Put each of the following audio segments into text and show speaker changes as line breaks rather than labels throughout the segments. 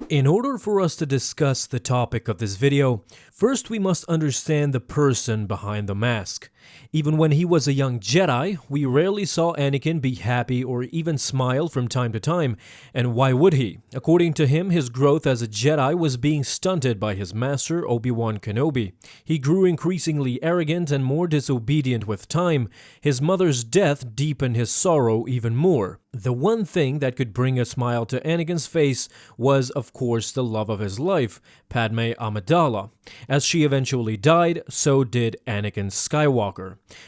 In order for us to discuss the topic of this video, first we must understand the person behind the mask. Even when he was a young Jedi, we rarely saw Anakin be happy or even smile from time to time, and why would he? According to him, his growth as a Jedi was being stunted by his master Obi-Wan Kenobi. He grew increasingly arrogant and more disobedient with time. His mother's death deepened his sorrow even more. The one thing that could bring a smile to Anakin's face was, of course, the love of his life, Padme Amidala. As she eventually died, so did Anakin Skywalker.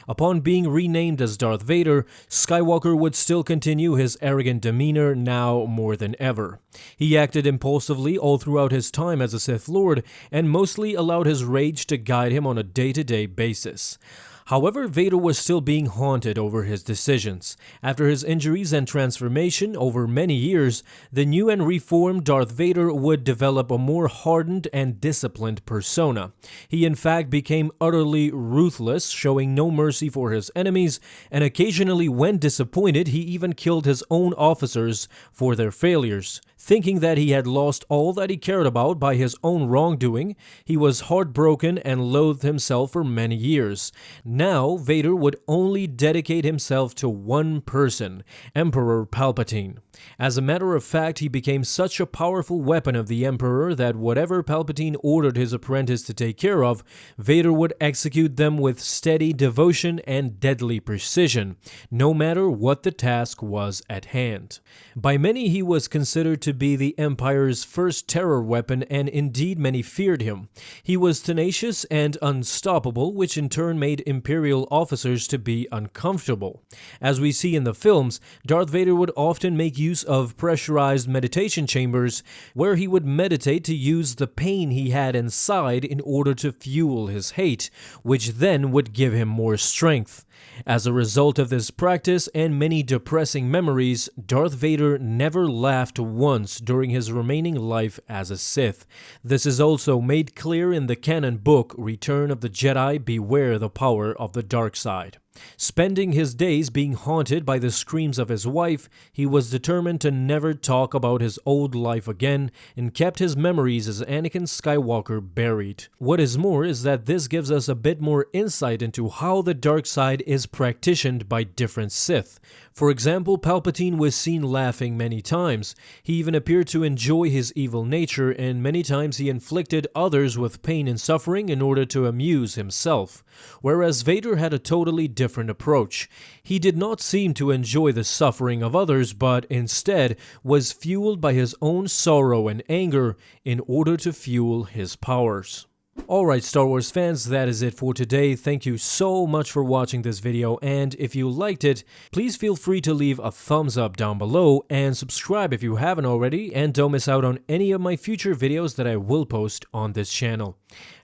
Upon being renamed as Darth Vader, Skywalker would still continue his arrogant demeanor now more than ever. He acted impulsively all throughout his time as a Sith Lord and mostly allowed his rage to guide him on a day-to-day basis. However, Vader was still being haunted over his decisions. After his injuries and transformation over many years, the new and reformed Darth Vader would develop a more hardened and disciplined persona. He in fact became utterly ruthless, showing no mercy for his enemies, and occasionally when disappointed, he even killed his own officers for their failures. Thinking that he had lost all that he cared about by his own wrongdoing, he was heartbroken and loathed himself for many years. Now, Vader would only dedicate himself to one person, Emperor Palpatine. As a matter of fact, he became such a powerful weapon of the Emperor that whatever Palpatine ordered his apprentice to take care of, Vader would execute them with steady devotion and deadly precision, no matter what the task was at hand. By many, he was considered to be the Empire's first terror weapon, and indeed many feared him. He was tenacious and unstoppable, which in turn made Imperial officers to be uncomfortable. As we see in the films, Darth Vader would often make use of pressurized meditation chambers, where he would meditate to use the pain he had inside in order to fuel his hate, which then would give him more strength. As a result of this practice and many depressing memories, Darth Vader never laughed once during his remaining life as a Sith. This is also made clear in the Canon book Return of the Jedi: Beware the Power of the Dark Side. Spending his days being haunted by the screams of his wife, he was determined to never talk about his old life again and kept his memories as Anakin Skywalker buried. What is more is that this gives us a bit more insight into how the dark side is practiced by different Sith. For example, Palpatine was seen laughing many times. He even appeared to enjoy his evil nature, and many times he inflicted others with pain and suffering in order to amuse himself. Whereas Vader had a totally different approach. He did not seem to enjoy the suffering of others, but instead was fueled by his own sorrow and anger in order to fuel his powers. Alright Star Wars fans, that is it for today. Thank you so much for watching this video, and if you liked it, please feel free to leave a thumbs up down below and subscribe if you haven't already, and don't miss out on any of my future videos that I will post on this channel.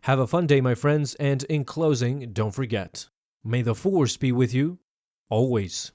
Have a fun day my friends, and in closing, don't forget, may the Force be with you always.